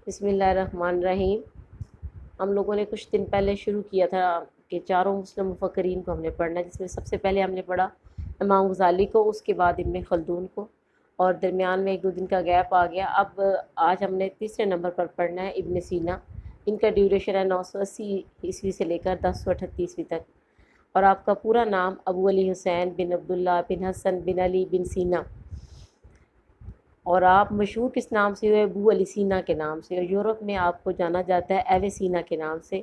بسم اللہ الرحمن الرحیم۔ ہم لوگوں نے کچھ دن پہلے شروع کیا تھا کہ چاروں مسلم مفکرین کو ہم نے پڑھنا ہے، جس میں سب سے پہلے ہم نے پڑھا امام غزالی کو، اس کے بعد ابن خلدون کو، اور درمیان میں ایک دو دن کا گیپ آ گیا۔ اب آج ہم نے تیسرے نمبر پر پڑھنا ہے ابن سینا۔ ان کا ڈیوریشن ہے 980 سے لے کر 1038 تک، اور آپ کا پورا نام ابو علی حسین بن عبداللہ بن حسن بن علی بن سینا، اور آپ مشہور کس نام سے ہوئے؟ ابو علی سینا کے نام سے، اور یورپ میں آپ کو جانا جاتا ہے ایوے سینا کے نام سے۔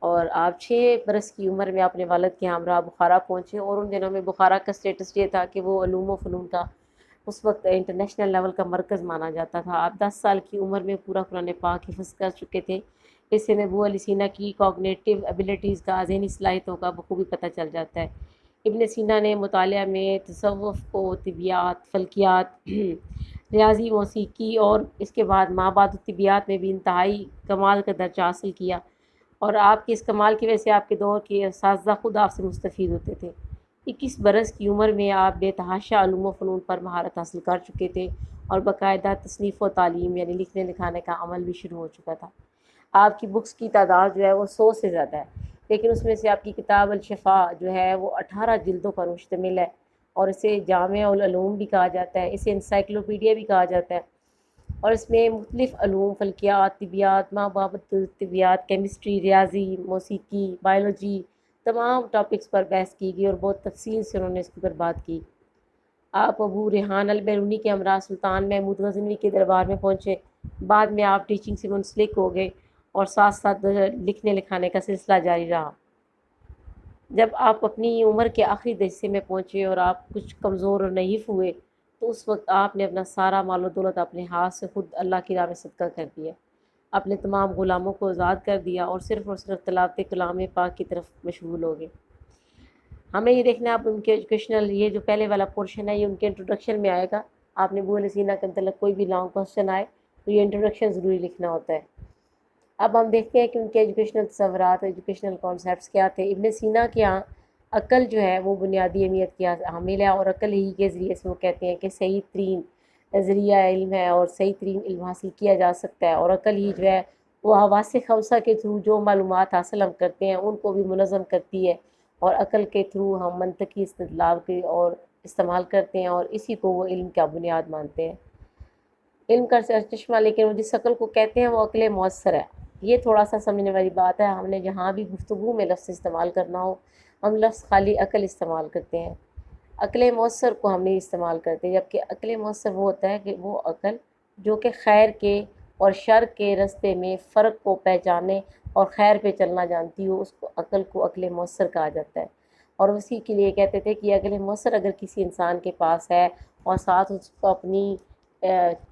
اور آپ 6 برس کی عمر میں اپنے والد کے ہمراہ بخارا پہنچے، اور ان دنوں میں بخارا کا سٹیٹس یہ تھا کہ وہ علوم و فنون کا اس وقت انٹرنیشنل لیول کا مرکز مانا جاتا تھا۔ آپ 10 سال کی عمر میں پورا قرآن پاک حفظ کر چکے تھے۔ اس سے میں ابو علی سینا کی کوگنیٹیو ایبیلٹیز کا، ذہنی صلاحیتوں کا بخوبی پتہ چل جاتا ہے۔ ابن سینا نے مطالعہ میں تصوف کو، طبیعیات، فلکیات، ریاضی، موسیقی، اور اس کے بعد مابعد الطبیعیات میں بھی انتہائی کمال کا درجہ حاصل کیا، اور آپ کے اس کمال کی وجہ سے آپ کے دور کے اساتذہ خود آپ سے مستفید ہوتے تھے۔ 21 برس کی عمر میں آپ بے تحاشا علوم و فنون پر مہارت حاصل کر چکے تھے، اور باقاعدہ تصنیف و تعلیم یعنی لکھنے لکھانے کا عمل بھی شروع ہو چکا تھا۔ آپ کی بکس کی تعداد جو ہے وہ 100 سے زیادہ ہے، لیکن اس میں سے آپ کی کتاب الشفا جو ہے وہ 18 جلدوں پر مشتمل ہے، اور اسے جامع العلوم بھی کہا جاتا ہے، اسے انسائکلوپیڈیا بھی کہا جاتا ہے، اور اس میں مختلف علوم، فلکیات، طبیعیات، مابعد طبیعیات، کیمسٹری، ریاضی، موسیقی، بائیولوجی، تمام ٹاپکس پر بحث کی گئی، اور بہت تفصیل سے انہوں نے اس کے اوپر بات کی۔ آپ ابو ریحان البیرونی کے ہمراہ سلطان محمود غزنوی کے دربار میں پہنچے۔ بعد میں آپ ٹیچنگ سے منسلک ہو گئے، اور ساتھ ساتھ لکھنے لکھانے کا سلسلہ جاری رہا۔ جب آپ اپنی عمر کے آخری دسے میں پہنچے اور آپ کچھ کمزور اور نحیف ہوئے، تو اس وقت آپ نے اپنا سارا مال و دولت اپنے ہاتھ سے خود اللہ کی راہ میں صدقہ کر دیا، اپنے تمام غلاموں کو آزاد کر دیا، اور صرف تلاوت کلام پاک کی طرف مشغول ہو گئے۔ ہمیں یہ دیکھنا ہے اب ان کے ایجوکیشنل، یہ جو پہلے والا پورشن ہے یہ ان کے انٹروڈکشن میں آئے گا۔ آپ نے ابو علی سینا کے متعلق کوئی بھی لانگ کوسچن آئے تو یہ انٹروڈکشن ضروری لکھنا ہوتا ہے۔ اب ہم دیکھتے ہیں کہ ان کے ایجوکیشنل تصورات، ایجوکیشنل کانسیپٹس کیا تھے۔ ابن سینا کے یہاں عقل جو ہے وہ بنیادی اہمیت کی حامل ہے، اور عقل ہی کے ذریعے سے وہ کہتے ہیں کہ صحیح ترین ذریعہ علم ہے، اور صحیح ترین علم حاصل کیا جا سکتا ہے، اور عقل ہی جو ہے وہ حواس خمسہ کے تھرو جو معلومات حاصل ہم کرتے ہیں ان کو بھی منظم کرتی ہے، اور عقل کے تھرو ہم منطقی استدلال کے اور استعمال کرتے ہیں، اور اسی کو وہ علم کا بنیاد مانتے ہیں۔ علم کا چشمہ، لیکن وہ جس عقل کو کہتے ہیں وہ عقل مؤثر ہے۔ یہ تھوڑا سا سمجھنے والی بات ہے۔ ہم نے جہاں بھی گفتگو میں لفظ استعمال کرنا ہو، ہم لفظ خالی عقل استعمال کرتے ہیں، عقل مؤثر کو ہم نہیں استعمال کرتے، جبکہ عقل مؤثر وہ ہوتا ہے کہ وہ عقل جو کہ خیر کے اور شر کے راستے میں فرق کو پہچانے اور خیر پہ چلنا جانتی ہو، اس کو عقل عقل مؤثر کہا جاتا ہے۔ اور اسی کے لیے کہتے تھے کہ عقل مؤثر اگر کسی انسان کے پاس ہے، اور ساتھ اس کو اپنی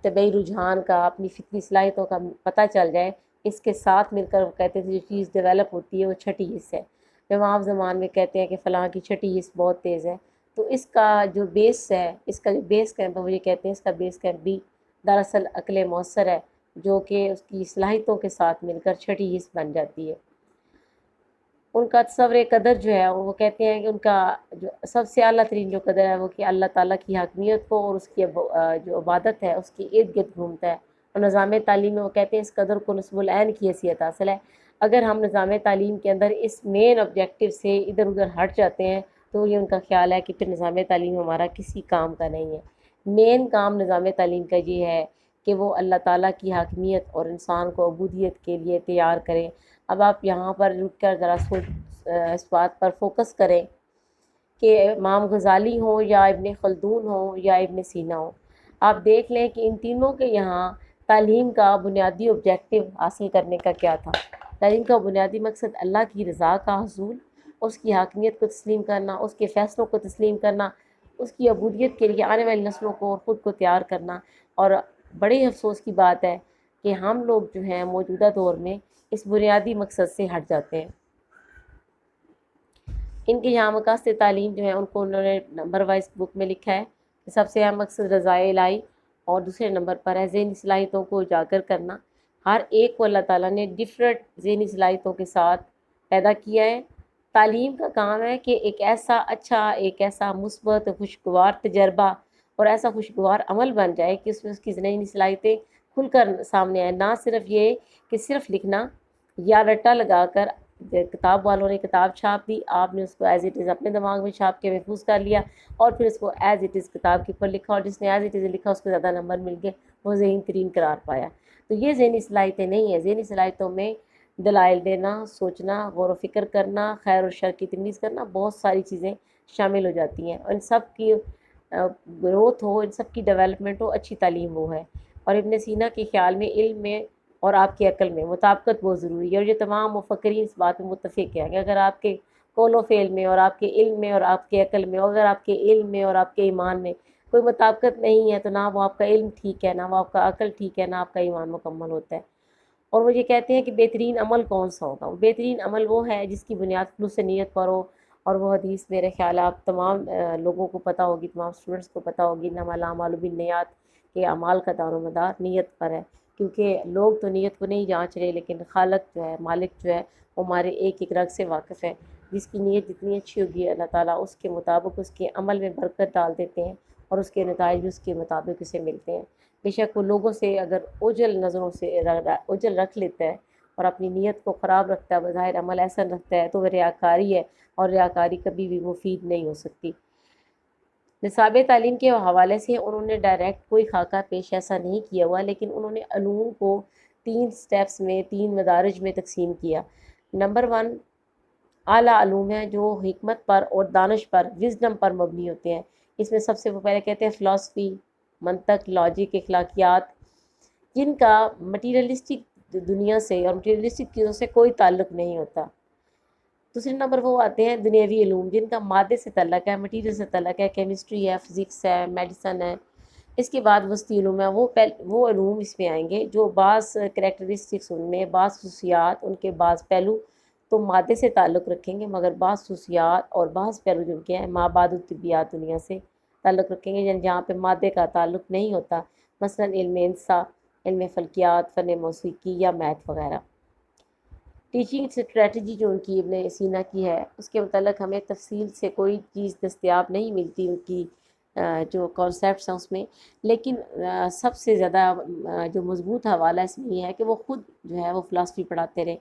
طبعی رجحان کا، اپنی فکری صلاحیتوں کا پتہ چل جائے، اس کے ساتھ مل کر وہ کہتے تھے جو چیز ڈیولپ ہوتی ہے وہ چھٹی حص ہے۔ جب عام زبان میں کہتے ہیں کہ فلاں کی چھٹی حص بہت تیز ہے، تو اس کا جو بیس ہے، اس کا جو بیس کیمپ ہے وہ یہ کہتے ہیں اس کا بیس کیمپ بھی دراصل عقل مؤثر ہے، جو کہ اس کی صلاحیتوں کے ساتھ مل کر چھٹی حص بن جاتی ہے۔ ان کا تصور قدر جو ہے وہ کہتے ہیں کہ ان کا جو سب سے اعلیٰ ترین جو قدر ہے وہ کہ اللہ تعالیٰ کی حاکمیت کو اور اس کی جو عبادت ہے اس کی ارد گرد گھومتا ہے۔ اور نظام تعلیم میں وہ کہتے ہیں اس قدر کو نصب العین کی حیثیت حاصل ہے۔ اگر ہم نظام تعلیم کے اندر اس مین آبجیکٹیو سے ادھر ادھر ہٹ جاتے ہیں تو یہ ان کا خیال ہے کہ پھر نظام تعلیم ہمارا کسی کام کا نہیں ہے۔ مین کام نظام تعلیم کا یہ ہے کہ وہ اللہ تعالیٰ کی حاکمیت اور انسان کو عبودیت کے لیے تیار کریں۔ اب آپ یہاں پر رک کر ذرا اس بات پر فوکس کریں کہ امام غزالی ہوں یا ابن خلدون ہوں یا ابن سینا ہوں، آپ دیکھ لیں کہ ان تینوں کے یہاں تعلیم کا بنیادی آبجیکٹیو حاصل کرنے کا کیا تھا۔ تعلیم کا بنیادی مقصد اللہ کی رضا کا حصول، اس کی حاکمیت کو تسلیم کرنا، اس کے فیصلوں کو تسلیم کرنا، اس کی عبودیت کے لیے آنے والی نسلوں کو اور خود کو تیار کرنا۔ اور بڑے افسوس کی بات ہے کہ ہم لوگ جو ہیں موجودہ دور میں اس بنیادی مقصد سے ہٹ جاتے ہیں۔ ان کے یہاں مقاصد تعلیم جو ہے ان کو انہوں نے نمبر وائز بک میں لکھا ہے کہ سب سے اہم مقصد رضائے الہی، اور دوسرے نمبر پر ہے ذہنی صلاحیتوں کو اجاگر کرنا۔ ہر ایک کو اللہ تعالیٰ نے ڈفرینٹ ذہنی صلاحیتوں کے ساتھ پیدا کیا ہے۔ تعلیم کا کام ہے کہ ایک ایسا اچھا، ایک ایسا مثبت خوشگوار تجربہ اور ایسا خوشگوار عمل بن جائے کہ اس میں اس کی ذہنی صلاحیتیں کھل کر سامنے آئے، نہ صرف یہ کہ صرف لکھنا یا رٹا لگا کر کتاب والوں نے کتاب چھاپ دی، آپ نے اس کو ایز اٹ از اپنے دماغ میں چھاپ کے محفوظ کر لیا اور پھر اس کو ایز اٹ از کتاب کے اوپر لکھا، اور جس نے ایز اٹ از لکھا اس کو زیادہ نمبر مل گئے، وہ ذہین ترین قرار پایا۔ تو یہ ذہنی صلاحیتیں نہیں ہیں۔ ذہنی صلاحیتوں میں دلائل دینا، سوچنا، غور و فکر کرنا، خیر اور شر کی تمیز کرنا، بہت ساری چیزیں شامل ہو جاتی ہیں، اور ان سب کی گروتھ ہو، ان سب کی ڈیولپمنٹ ہو، اچھی تعلیم وہ ہے۔ اور ابن سینا کے خیال میں علم میں اور آپ کی عقل میں مطابقت بہت ضروری ہے، اور یہ تمام مفکرین اس بات میں متفق ہیں کہ اگر آپ کے قول و فعل میں اور آپ کے علم میں اور آپ کے عقل میں، اور اگر آپ کے علم میں اور آپ کے ایمان میں کوئی مطابقت نہیں ہے، تو نہ وہ آپ کا علم ٹھیک ہے، نہ وہ آپ کا عقل ٹھیک ہے، نہ آپ کا ایمان مکمل ہوتا ہے۔ اور وہ یہ کہتے ہیں کہ بہترین عمل کون سا ہوگا؟ وہ بہترین عمل وہ ہے جس کی بنیاد خلوص نیت پر ہو، اور وہ حدیث میرے خیال آپ تمام لوگوں کو پتہ ہوگی، تمام اسٹوڈنٹس کو پتہ ہوگی، انما الاعمال بالنیات، کہ اعمال کا دار و مدار نیت پر ہے، کیونکہ لوگ تو نیت کو نہیں جانچ رہے، لیکن خالق جو ہے، مالک جو ہے، وہ ہمارے ایک ایک رگ سے واقف ہے۔ جس کی نیت جتنی اچھی ہوگی، اللہ تعالیٰ اس کے مطابق اس کے عمل میں برکت ڈال دیتے ہیں، اور اس کے نتائج بھی اس کے مطابق اسے ملتے ہیں۔ بے شک وہ لوگوں سے اگر اوجھل نظروں سے اوجھل رکھ لیتا ہے اور اپنی نیت کو خراب رکھتا ہے، بظاہر عمل ایسا رکھتا ہے، تو وہ ریاکاری ہے، اور ریاکاری کبھی بھی مفید نہیں ہو سکتی۔ نصاب تعلیم کے حوالے سے انہوں نے ڈائریکٹ کوئی خاکہ پیش ایسا نہیں کیا ہوا، لیکن انہوں نے علوم کو 3 سٹیپس میں، 3 مدارج میں تقسیم کیا۔ نمبر 1 اعلیٰ علوم ہیں جو حکمت پر اور دانش پر، وزڈم پر مبنی ہوتے ہیں۔ اس میں سب سے وہ پہلے کہتے ہیں فلاسفی، منطق، لاجک، اخلاقیات، جن کا مٹیریلسٹک دنیا سے اور مٹیریلسٹک چیزوں سے کوئی تعلق نہیں ہوتا۔ دوسرے نمبر وہ آتے ہیں دنیاوی علوم، جن کا مادے سے تعلق ہے، مٹیریل سے تعلق ہے، کیمسٹری ہے، فزکس ہے، میڈیسن ہے۔ اس کے بعد وسطی علوم ہے، وہ علوم اس میں آئیں گے جو بعض کریکٹرسٹکس، ان میں بعض خصوصیات، ان کے بعض پہلو تو مادے سے تعلق رکھیں گے، مگر بعض خصوصیات اور بعض پہلو جن کے ہیں مابعد الطبیات دنیا سے تعلق رکھیں گے، یعنی جہاں پہ مادے کا تعلق نہیں ہوتا، مثلا علم انسا، علم فلکیات، فن موسیقی یا میتھ وغیرہ۔ ٹیچنگ اسٹریٹجی جو ان کی ابن سینا کی ہے، اس کے متعلق ہمیں تفصیل سے کوئی چیز دستیاب نہیں ملتی، ان کی جو کانسیپٹس ہیں اس میں، لیکن سب سے زیادہ جو مضبوط حوالہ اس میں یہ ہے کہ وہ خود جو ہے وہ فلاسفی پڑھاتے رہے،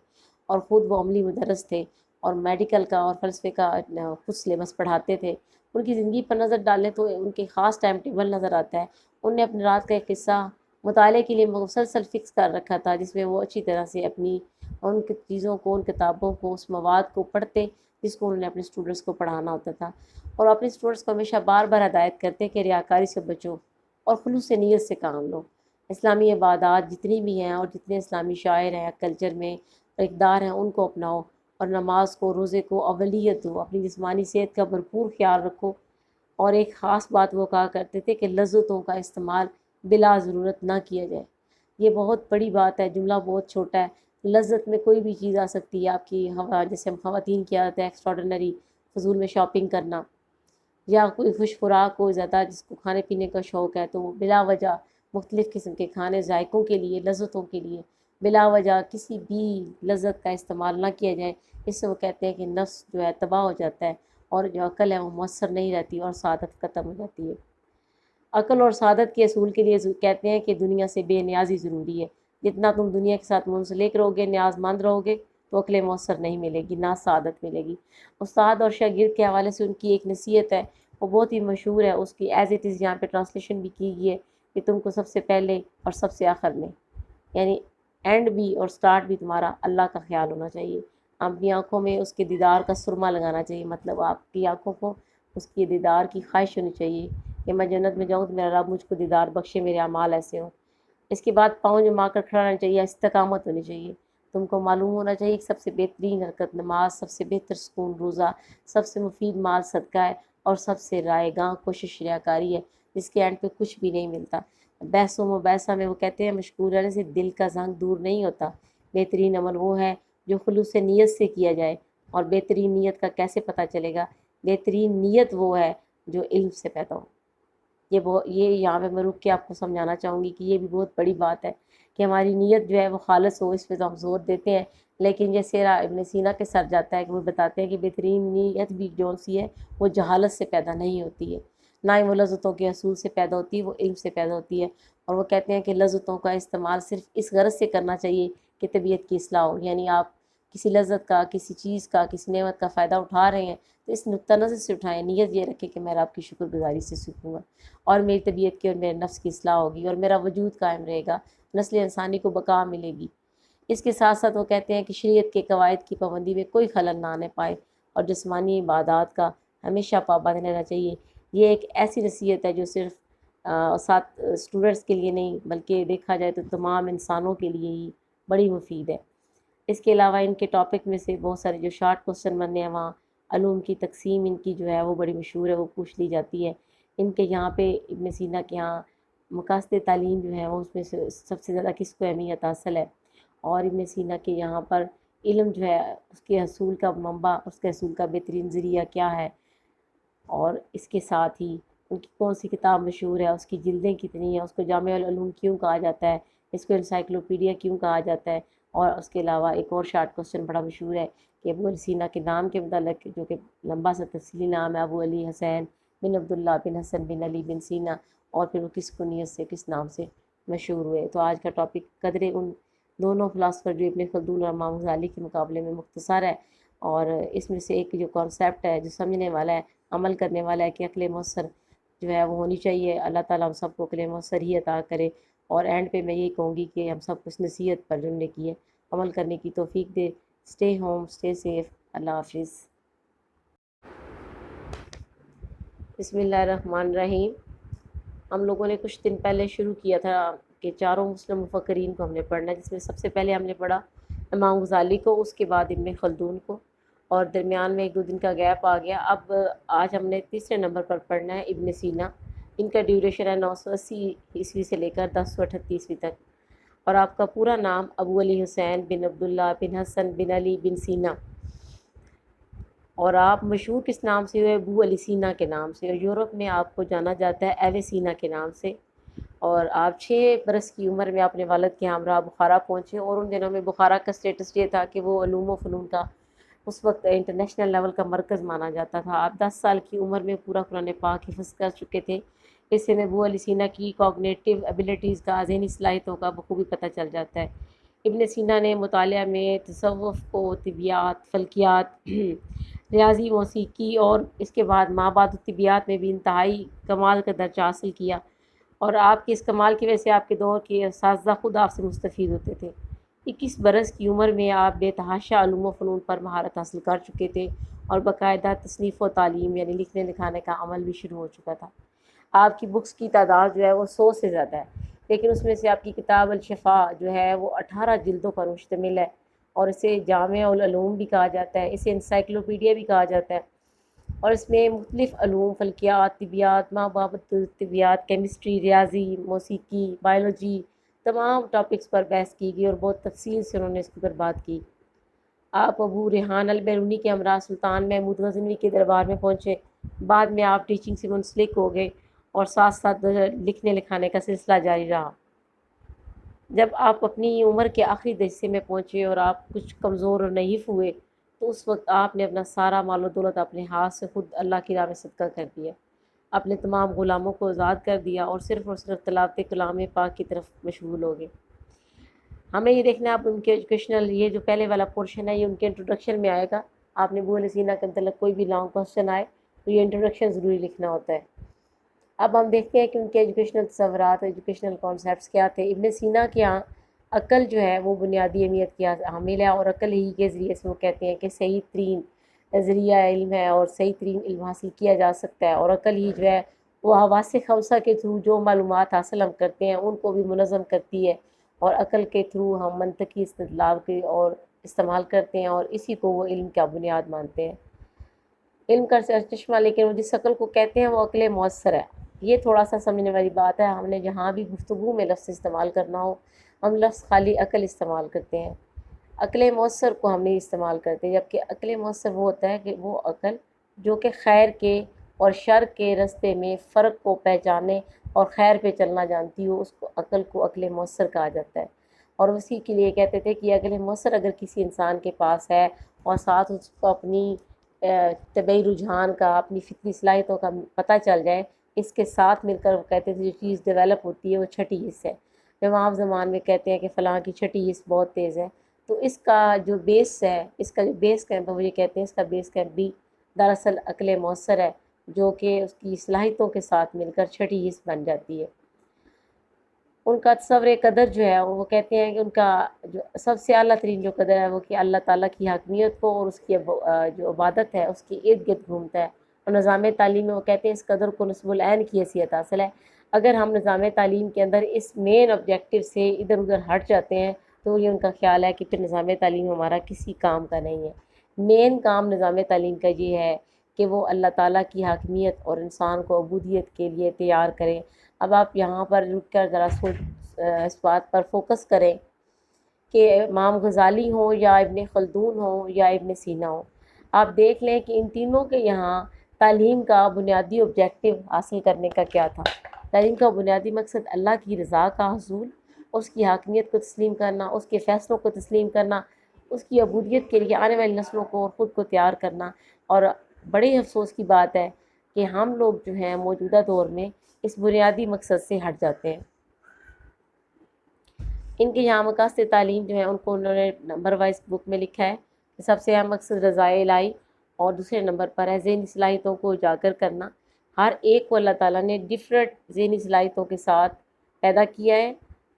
اور خود وہ عملی مدرس تھے، اور میڈیکل کا اور فلسفے کا خود سلیبس پڑھاتے تھے۔ ان کی زندگی پر نظر ڈالیں تو ان کے خاص ٹائم ٹیبل نظر آتا ہے۔ ان نے اپنی رات کا ایک قصہ مطالعے کے لیے مسلسل فکس کر رکھا تھا، جس میں وہ اچھی طرح سے اپنی ان کی چیزوں کو، ان کتابوں کو، اس مواد کو پڑھتے جس کو انہوں نے اپنے اسٹوڈنٹس کو پڑھانا ہوتا تھا، اور اپنے اسٹوڈنٹس کو ہمیشہ بار بار ہدایت کرتے کہ ریاکاری سے بچو اور خلوص نیت سے کام لو۔ اسلامی عبادات جتنی بھی ہیں اور جتنے اسلامی شاعر ہیں، کلچر میں اقدار ہیں، ان کو اپناؤ، اور نماز کو، روزے کو اولویت دو، اپنی جسمانی صحت کا بھرپور خیال رکھو۔ اور ایک خاص بات وہ کہا کرتے تھے کہ لذتوں کا استعمال بلا ضرورت نہ کیا جائے۔ یہ بہت بڑی بات ہے، جملہ بہت چھوٹا ہے۔ لذت میں کوئی بھی چیز آ سکتی ہے آپ کی، جیسے ہم خواتین کی عادت ہے ایکسٹراڈنری فضول میں شاپنگ کرنا، یا کوئی خوش خوراک ہو زیادہ جس کو کھانے پینے کا شوق ہے، تو وہ بلا وجہ مختلف قسم کے کھانے ذائقوں کے لیے، لذتوں کے لیے بلا وجہ کسی بھی لذت کا استعمال نہ کیا جائے۔ اس سے وہ کہتے ہیں کہ نفس جو ہے تباہ ہو جاتا ہے، اور جو عقل ہے وہ مؤثر نہیں رہتی، اور سعادت ختم ہو جاتی ہے۔ عقل اور سعادت کے اصول کے لیے کہتے ہیں کہ دنیا سے بے نیازی ضروری ہے۔ جتنا تم دنیا کے ساتھ منسلک رہو گے، نیاز مند رہو گے، تو عقل مؤثر نہیں ملے گی، نہ سعادت ملے گی۔ استاد اور شاگرد کے حوالے سے ان کی ایک نصیحت ہے، وہ بہت ہی مشہور ہے، اس کی ایز اٹ از یہاں پہ ٹرانسلیشن بھی کی گئی ہے کہ تم کو سب سے پہلے اور سب سے آخر میں، یعنی اینڈ بھی اور سٹارٹ بھی تمہارا اللہ کا خیال ہونا چاہیے۔ اپنی آنکھوں میں اس کے دیدار کا سرما لگانا چاہیے، مطلب آپ کی آنکھوں کو اس کے دیدار کی خواہش ہونی چاہیے کہ میں جنت میں جاؤں تو میرا رب مجھ کو دیدار بخشے، میرے اعمال ایسے ہوں۔ اس کے بعد پاؤں جما کر کھڑا رہنا چاہیے، استقامت ہونی چاہیے۔ تم کو معلوم ہونا چاہیے کہ سب سے بہترین حرکت نماز، سب سے بہتر سکون روزہ، سب سے مفید مال صدقہ ہے، اور سب سے رائے گاں کوشش ریاکاری ہے، جس کے اینڈ پہ کچھ بھی نہیں ملتا۔ بحث و مباحثہ میں وہ کہتے ہیں مشغول رہنے سے دل کا زنگ دور نہیں ہوتا۔ بہترین عمل وہ ہے جو خلوص نیت سے کیا جائے، اور بہترین نیت کا کیسے پتہ چلے گا؟ بہترین نیت وہ ہے جو علم سے پیدا ہو۔ یہ یہاں پہ میں رک کے آپ کو سمجھانا چاہوں گی کہ یہ بھی بہت بڑی بات ہے کہ ہماری نیت جو ہے وہ خالص ہو، اس پہ تو ہم زور دیتے ہیں، لیکن جیسے ابن سینا کے سر جاتا ہے کہ وہ بتاتے ہیں کہ بہترین نیت بھی جون سی ہے وہ جہالت سے پیدا نہیں ہوتی ہے۔ نہ ہی وہ لذتوں کے حصول سے پیدا ہوتی ہے، وہ علم سے پیدا ہوتی ہے۔ اور وہ کہتے ہیں کہ لذتوں کا استعمال صرف اس غرض سے کرنا چاہیے کہ طبیعت کی اصلاح ہو، یعنی آپ کسی لذت کا، کسی چیز کا، کسی نعمت کا فائدہ اٹھا رہے ہیں تو اس نقطہ نظر سے اٹھائیں، نیت یہ رکھیں کہ میں آپ کی شکر گزاری سے سیکھوں گا اور میری طبیعت کی اور میرے نفس کی اصلاح ہوگی اور میرا وجود قائم رہے گا، نسل انسانی کو بقا ملے گی۔ اس کے ساتھ ساتھ وہ کہتے ہیں کہ شریعت کے قواعد کی پابندی میں کوئی خلل نہ آنے پائے اور جسمانی عبادات کا ہمیشہ پابند رہنا چاہیے۔ یہ ایک ایسی نصیحت ہے جو صرف ساتھ اسٹوڈنٹس کے لیے نہیں بلکہ دیکھا جائے تو تمام انسانوں کے لیے ہی بڑی مفید ہے۔ اس کے علاوہ ان کے ٹاپک میں سے بہت سارے جو شارٹ کوسچن بننے ہیں وہاں علوم کی تقسیم ان کی جو ہے وہ بڑی مشہور ہے، وہ پوچھ لی جاتی ہے۔ ان کے یہاں پہ ابن سینا کے یہاں مقاصد تعلیم جو ہے وہ اس میں سے سب سے زیادہ کس کو اہمیت حاصل ہے، اور ابن سینا کے یہاں پر علم جو ہے اس کے حصول کا منبع، اس کے حصول کا بہترین ذریعہ کیا ہے، اور اس کے ساتھ ہی ان کی کون سی کتاب مشہور ہے، اس کی جلدیں کتنی ہیں، اس کو جامع العلوم کیوں کہا جاتا ہے، اس کو انسائکلوپیڈیا کیوں کہا جاتا ہے۔ اور اس کے علاوہ ایک اور شارٹ کوسچن بڑا مشہور ہے کہ ابو علی سینا کے نام کے متعلق، جو کہ لمبا سا تفصیلی نام ہے، ابو علی حسین بن عبداللہ بن حسن بن علی بن سینا، اور پھر وہ کس کنیت سے، کس نام سے مشہور ہوئے۔ تو آج کا ٹاپک قدرے ان دونوں فلاسفر جو ابن خلدون اور امام غزالی کے مقابلے میں مختصر ہے، اور اس میں سے ایک جو کانسیپٹ ہے جو سمجھنے والا ہے، عمل کرنے والا ہے کہ عقل مؤثر جو ہے وہ ہونی چاہیے۔ اللہ تعالیٰ ہم سب کو عقل مؤثر ہی عطا کرے، اور اینڈ پہ میں یہی کہوں گی کہ ہم سب کچھ نصیحت پر جملے کی ہے، عمل کرنے کی توفیق دے۔ اسٹے ہوم، اسٹے سیف، اللہ حافظ۔ بسم اللہ الرحمن الرحیم۔ ہم لوگوں نے کچھ دن پہلے شروع کیا تھا کہ چاروں مسلم مفکرین کو ہم نے پڑھنا ہے، جس میں سب سے پہلے ہم نے پڑھا امام غزالی کو، اس کے بعد ابن خلدون کو، اور درمیان میں ایک دو دن کا گیپ آ گیا۔ اب آج ہم نے تیسرے نمبر پر پڑھنا ہے ابن سینا۔ ان کا ڈیوریشن ہے 980 عیسوی سے لے کر 1038 عیسوی تک، اور آپ کا پورا نام ابو علی حسین بن عبداللہ بن حسن بن علی بن سینا، اور آپ مشہور کس نام سے ہوئے؟ ابو علی سینا کے نام سے، اور یورپ میں آپ کو جانا جاتا ہے ایوے سینا کے نام سے۔ اور آپ 6 برس کی عمر میں اپنے والد کے ہمراہ بخارا پہنچے، اور ان دنوں میں بخارا کا سٹیٹس یہ تھا کہ وہ علوم و فنون کا اس وقت انٹرنیشنل لیول کا مرکز مانا جاتا تھا۔ آپ 10 سال کی عمر میں پورا قرآن پاک حفظ کر چکے تھے۔ اس سے ابو علی سینا کی کوگنیٹیو ایبیلٹیز کا، ذہنی صلاحیتوں کا بخوبی پتہ چل جاتا ہے۔ ابن سینا نے مطالعہ میں تصوف کو، طبیعیات، فلکیات، ریاضی، موسیقی، اور اس کے بعد مابعد الطبیعیات میں بھی انتہائی کمال کا درجہ حاصل کیا، اور آپ کے اس کمال کی وجہ سے آپ کے دور کے اساتذہ خود آپ سے مستفید ہوتے تھے۔ 21 برس کی عمر میں آپ بے تحاشا علوم و فنون پر مہارت حاصل کر چکے تھے، اور باقاعدہ تصنیف و تعلیم یعنی لکھنے لکھانے کا عمل بھی شروع ہو چکا تھا۔ آپ کی بکس کی تعداد جو ہے وہ 100 سے زیادہ ہے، لیکن اس میں سے آپ کی کتاب الشفا جو ہے وہ 18 جلدوں پر مشتمل ہے، اور اسے جامع العلوم بھی کہا جاتا ہے، اسے انسائکلوپیڈیا بھی کہا جاتا ہے، اور اس میں مختلف علوم، فلکیات، طبیعیات، مابعد طبیعیات، کیمسٹری، ریاضی، موسیقی، بائیولوجی، تمام ٹاپکس پر بحث کی گئی، اور بہت تفصیل سے انہوں نے اس کے اوپر بات کی۔ آپ ابو ریحان البیرونی کے ہمراہ سلطان محمود غزنوی کے دربار میں پہنچے۔ بعد میں آپ ٹیچنگ سے منسلک ہو گئے، اور ساتھ ساتھ لکھنے لکھانے کا سلسلہ جاری رہا۔ جب آپ اپنی عمر کے آخری حصے میں پہنچے اور آپ کچھ کمزور اور نحیف ہوئے، تو اس وقت آپ نے اپنا سارا مال و دولت اپنے ہاتھ سے خود اللہ کی راہ میں صدقہ کر دیا، اپنے تمام غلاموں کو آزاد کر دیا، اور صرف تلاوت کلام پاک کی طرف مشغول ہو گئے۔ ہمیں یہ دیکھنا ہے اب ان کے ایجوکیشنل، یہ جو پہلے والا پورشن ہے یہ ان کے انٹروڈکشن میں آئے گا۔ آپ نے ابو علی سینا کے متعلق کوئی بھی لانگ کوسچن آئے تو یہ انٹروڈکشن ضروری لکھنا ہوتا ہے۔ اب ہم دیکھتے ہیں کہ ان کے ایجوکیشنل تصورات، ایجوکیشنل کانسیپٹس کیا تھے۔ ابن سینا کے یہاں عقل جو ہے وہ بنیادی اہمیت کی حامل ہے، اور عقل ہی کے ذریعے سے وہ کہتے ہیں کہ صحیح ترین ذریعہ علم ہے، اور صحیح ترین علم حاصل کیا جا سکتا ہے، اور عقل ہی جو ہے وہ حواس خمسہ کے تھرو جو معلومات حاصل ہم کرتے ہیں ان کو بھی منظم کرتی ہے، اور عقل کے تھرو ہم منطقی استدلال کے اور استعمال کرتے ہیں، اور اسی کو وہ علم کا بنیاد مانتے ہیں۔ علم کا چشمہ، لیکن وہ جس عقل کو کہتے ہیں وہ عقل مؤثر ہے۔ یہ تھوڑا سا سمجھنے والی بات ہے۔ ہم نے جہاں بھی گفتگو میں لفظ استعمال کرنا ہو ہم لفظ خالی عقل استعمال کرتے ہیں، عقل مؤثر کو ہم نہیں استعمال کرتے، جبکہ عقل مؤثر وہ ہوتا ہے کہ وہ عقل جو کہ خیر کے اور شر کے راستے میں فرق کو پہچانے اور خیر پہ چلنا جانتی ہو، اس کو عقل کو عقل مؤثر کہا جاتا ہے۔ اور اسی کے لیے کہتے تھے کہ عقل مؤثر اگر کسی انسان کے پاس ہے، اور ساتھ اس کو اپنی طبعی رجحان کا، اپنی فطری صلاحیتوں کا پتہ چل جائے، اس کے ساتھ مل کر وہ کہتے تھے جو چیز ڈیولپ ہوتی ہے وہ چھٹی حص ہے. جب عام زبان میں کہتے ہیں کہ فلاں کی چھٹی حص بہت تیز ہے، تو اس کا جو بیس ہے، اس کا جو بیس کیمپ ہے، وہ یہ کہتے ہیں اس کا بیس کیمپ بھی دراصل عقل مؤثر ہے، جو کہ اس کی صلاحیتوں کے ساتھ مل کر چھٹی حص بن جاتی ہے. ان کا تصور قدر جو ہے وہ کہتے ہیں کہ ان کا جو سب سے اعلیٰ ترین جو قدر ہے وہ کہ اللہ تعالیٰ کی حاکمیت کو اور اس کی جو عبادت ہے اس کی ارد گرد گھومتا ہے. اور نظام تعلیم میں وہ کہتے ہیں اس قدر کو نصب العین کی حیثیت حاصل ہے. اگر ہم نظام تعلیم کے اندر اس مین آبجیکٹیو سے ادھر ادھر ہٹ جاتے ہیں تو یہ ان کا خیال ہے کہ پھر نظام تعلیم ہمارا کسی کام کا نہیں ہے. مین کام نظام تعلیم کا یہ ہے کہ وہ اللہ تعالیٰ کی حاکمیت اور انسان کو عبودیت کے لیے تیار کریں. اب آپ یہاں پر رک کر ذرا اس بات پر فوکس کریں کہ امام غزالی ہوں یا ابن خلدون ہوں یا ابن سینا ہوں، آپ دیکھ لیں کہ ان تینوں کے یہاں تعلیم کا بنیادی آبجیکٹیو حاصل کرنے کا کیا تھا. تعلیم کا بنیادی مقصد اللہ کی رضا کا حصول، اس کی حاکمیت کو تسلیم کرنا، اس کے فیصلوں کو تسلیم کرنا، اس کی عبودیت کے لیے آنے والی نسلوں کو اور خود کو تیار کرنا. اور بڑے افسوس کی بات ہے کہ ہم لوگ جو ہیں موجودہ دور میں اس بنیادی مقصد سے ہٹ جاتے ہیں. ان کے یہاں مقاصد تعلیم جو ہے ان کو انہوں نے نمبر وائز بک میں لکھا ہے. سب سے اہم مقصد رضائے الہی، اور دوسرے نمبر پر ہے ذہنی صلاحیتوں کو اجاگر کرنا. ہر ایک کو اللہ تعالیٰ نے ڈفرینٹ ذہنی صلاحیتوں کے ساتھ پیدا کیا ہے.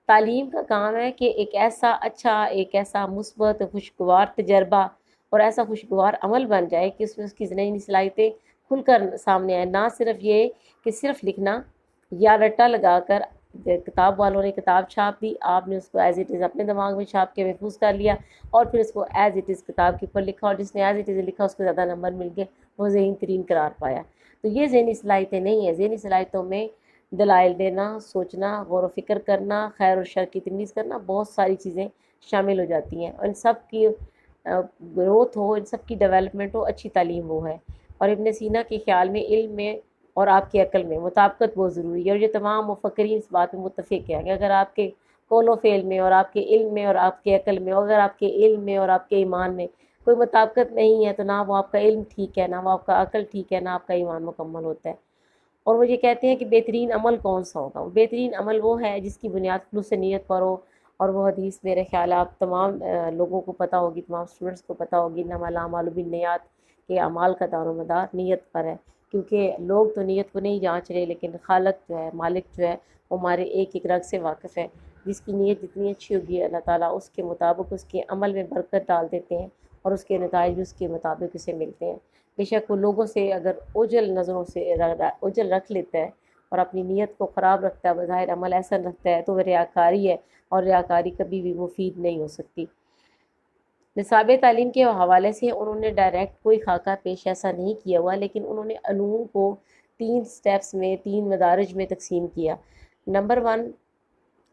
تعلیم کا کام ہے کہ ایک ایسا اچھا، ایک ایسا مثبت خوشگوار تجربہ اور ایسا خوشگوار عمل بن جائے کہ اس میں اس کی ذہنی صلاحیتیں کھل کر سامنے آئیں. نہ صرف یہ کہ صرف لکھنا یا رٹا لگا کر کتاب والوں نے کتاب چھاپ دی، آپ نے اس کو ایز اٹ از اپنے دماغ میں چھاپ کے محفوظ کر لیا اور پھر اس کو ایز اٹ از کتاب کے اوپر لکھا، اور جس نے ایز اٹ از لکھا اس کو زیادہ نمبر مل گئے، وہ ذہین ترین قرار پایا. تو یہ ذہنی صلاحیتیں نہیں ہیں. ذہنی صلاحیتوں میں دلائل دینا، سوچنا، غور و فکر کرنا، خیر اور شر کی تمیز کرنا، بہت ساری چیزیں شامل ہو جاتی ہیں. اور ان سب کی گروتھ ہو، ان سب کی ڈیولپمنٹ ہو، اچھی تعلیم وہ ہے. اور ابن سینا کے خیال میں علم میں اور آپ کی عقل میں مطابقت بہت ضروری ہے. اور یہ تمام مفکرین اس بات میں متفق ہیں کہ اگر آپ کے قول و فعل میں اور آپ کے علم میں اور آپ کے عقل میں، اور اگر آپ کے علم میں اور آپ کے ایمان میں کوئی مطابقت نہیں ہے تو نہ وہ آپ کا علم ٹھیک ہے، نہ وہ آپ کا عقل ٹھیک ہے، نہ آپ کا ایمان مکمل ہوتا ہے. اور وہ یہ کہتے ہیں کہ بہترین عمل کون سا ہوگا؟ بہترین عمل وہ ہے جس کی بنیاد خلوص نیت پر ہو. اور وہ حدیث میرے خیال آپ تمام لوگوں کو پتہ ہوگی، تمام اسٹوڈنٹس کو پتہ ہوگی، انما الاعمال بالنیات، کہ اعمال کا دار و مدار نیت پر ہے. کیونکہ لوگ تو نیت کو نہیں جانچ رہے، لیکن خالق جو ہے، مالک جو ہے، وہ ہمارے ایک ایک رگ سے واقف ہے. جس کی نیت جتنی اچھی ہوگی اللہ تعالیٰ اس کے مطابق اس کے عمل میں برکت ڈال دیتے ہیں اور اس کے نتائج بھی اس کے مطابق اسے ملتے ہیں. بے شک وہ لوگوں سے اگر اوجھل نظروں سے اوجھل رکھ لیتا ہے اور اپنی نیت کو خراب رکھتا ہے، بظاہر عمل ایسا رکھتا ہے، تو وہ ریاکاری ہے، اور ریاکاری کبھی بھی مفید نہیں ہو سکتی. نصاب تعلیم کے حوالے سے انہوں نے ڈائریکٹ کوئی خاکہ پیش ایسا نہیں کیا ہوا، لیکن انہوں نے علوم کو 3 سٹیپس میں، 3 مدارج میں تقسیم کیا. نمبر 1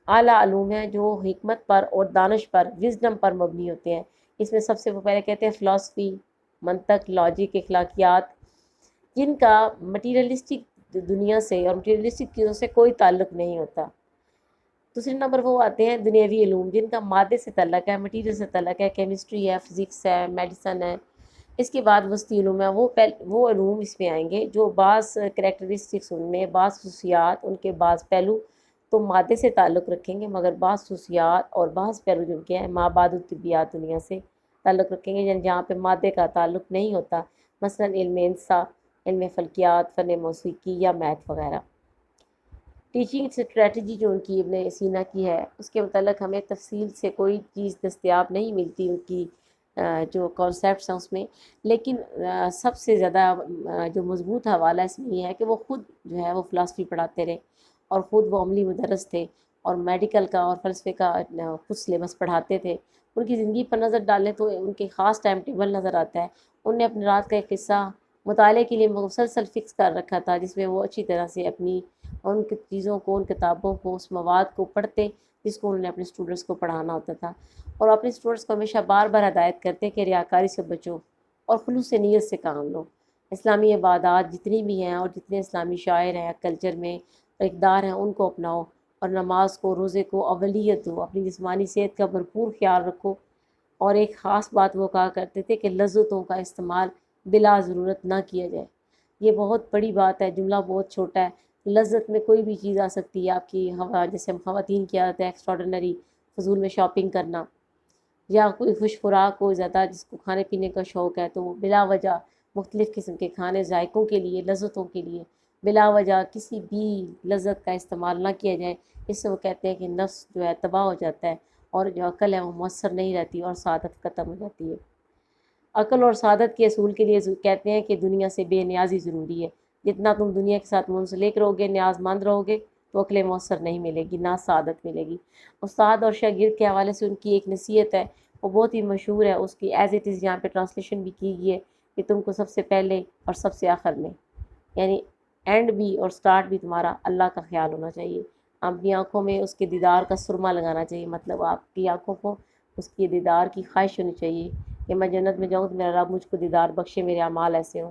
اعلیٰ علوم ہیں جو حکمت پر اور دانش پر، وزڈم پر مبنی ہوتے ہیں. اس میں سب سے پہلے کہتے ہیں فلسفی، منطق، لاجک، اخلاقیات، جن کا مٹیریلسٹک دنیا سے اور مٹیریلسٹک چیزوں سے کوئی تعلق نہیں ہوتا. دوسرے نمبر وہ آتے ہیں دنیاوی علوم، جن کا مادے سے تعلق ہے، مٹیریل سے تعلق ہے، کیمسٹری ہے، فزکس ہے، میڈیسن ہے. اس کے بعد وسطی علوم ہے، وہ علوم اس میں آئیں گے جو بعض کریکٹرسٹکس ان میں، بعض خصوصیات، ان کے بعض پہلو تو مادے سے تعلق رکھیں گے، مگر بعض خصوصیات اور بعض پہلو جن کے ہیں مابعد الطبیات دنیا سے تعلق رکھیں گے، یعنی جہاں پہ مادے کا تعلق نہیں ہوتا، مثلا علم انسا، علم فلکیات، فن موسیقی یا میتھ وغیرہ. ٹیچنگ اسٹریٹجی جو ان کی ابن سینا کی ہے، اس کے متعلق ہمیں تفصیل سے کوئی چیز دستیاب نہیں ملتی ان کی جو کانسیپٹس ہیں اس میں، لیکن سب سے زیادہ جو مضبوط حوالہ اس میں یہ ہے کہ وہ خود جو ہے وہ فلسفی پڑھاتے رہے اور خود وہ عملی مدرس تھے اور میڈیکل کا اور فلسفے کا خود سلیبس پڑھاتے تھے. ان کی زندگی پر نظر ڈالیں تو ان کے خاص ٹائم ٹیبل نظر آتا ہے. ان نے اپنے رات کا ایک قصہ مطالعے کے لیے مسلسل فکس کر رکھا تھا، جس میں وہ اچھی طرح سے اپنی ان کی چیزوں کو، ان کتابوں کو، اس مواد کو پڑھتے جس کو انہوں نے اپنے اسٹوڈنٹس کو پڑھانا ہوتا تھا. اور اپنے اسٹوڈنٹس کو ہمیشہ بار بار ہدایت کرتے کہ ریاکاری سے بچو اور خلوص نیت سے کام لو. اسلامی عبادات جتنی بھی ہیں اور جتنے اسلامی شاعر ہیں، کلچر میں اقدار ہیں، ان کو اپناؤ اور نماز کو، روزے کو اولیت دو. اپنی جسمانی صحت کا بھرپور خیال رکھو. اور ایک خاص بات وہ کہا کرتے تھے کہ لذتوں کا استعمال بلا ضرورت نہ کیا جائے. یہ بہت بڑی بات ہے، جملہ بہت چھوٹا ہے. لذت میں کوئی بھی چیز آ سکتی ہے آپ کی ہوا، جیسے ہم خواتین کی عادت ہے ایکسٹراڈنری فضول میں شاپنگ کرنا، یا کوئی خوش خوراک ہو زیادہ جس کو کھانے پینے کا شوق ہے تو وہ بلا وجہ مختلف قسم کے کھانے ذائقوں کے لیے، لذتوں کے لیے بلا وجہ کسی بھی لذت کا استعمال نہ کیا جائے۔ اس سے وہ کہتے ہیں کہ نفس جو ہے تباہ ہو جاتا ہے، اور جو عقل ہے وہ مؤثر نہیں رہتی اور سعادت ختم ہو جاتی ہے۔ عقل اور سعادت کے اصول کے لیے کہتے ہیں کہ دنیا سے بے نیازی ضروری ہے۔ جتنا تم دنیا کے ساتھ منسلک رہو گے، نیاز مند رہو گے، تو عقل مؤثر نہیں ملے گی، نہ سعادت ملے گی۔ استاد اور شاگرد کے حوالے سے ان کی ایک نصیحت ہے، وہ بہت ہی مشہور ہے، اس کی ایز اٹ از یہاں پہ ٹرانسلیشن بھی کی گئی ہے کہ تم کو سب سے پہلے اور سب سے آخر میں، یعنی اینڈ بھی اور سٹارٹ بھی تمہارا اللہ کا خیال ہونا چاہیے۔ اپنی آنکھوں میں اس کے دیدار کا سرما لگانا چاہیے، مطلب آپ کی آنکھوں کو اس کے دیدار کی خواہش ہونی چاہیے کہ میں جنت میں جاؤں تو میرا رب مجھ کو دیدار بخشے، میرے اعمال ایسے ہوں۔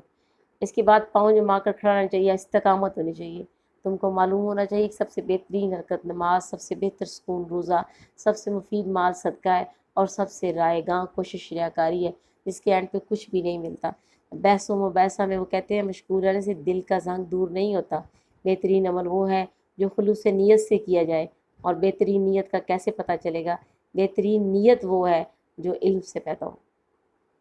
اس کے بعد پاؤں جما کر کھڑا رہنا چاہیے، استقامت ہونی چاہیے۔ تم کو معلوم ہونا چاہیے کہ سب سے بہترین حرکت نماز، سب سے بہتر سکون روزہ، سب سے مفید مال صدقہ ہے، اور سب سے رائے گاں کوشش ریاکاری ہے، جس کے اینڈ پہ کچھ بھی نہیں ملتا۔ بحث و مباحثہ میں وہ کہتے ہیں مشغول رہنے سے دل کا زنگ دور نہیں ہوتا۔ بہترین عمل وہ ہے جو خلوص نیت سے کیا جائے، اور بہترین نیت کا کیسے پتہ چلے گا؟ بہترین نیت وہ ہے جو علم سے پیدا ہو۔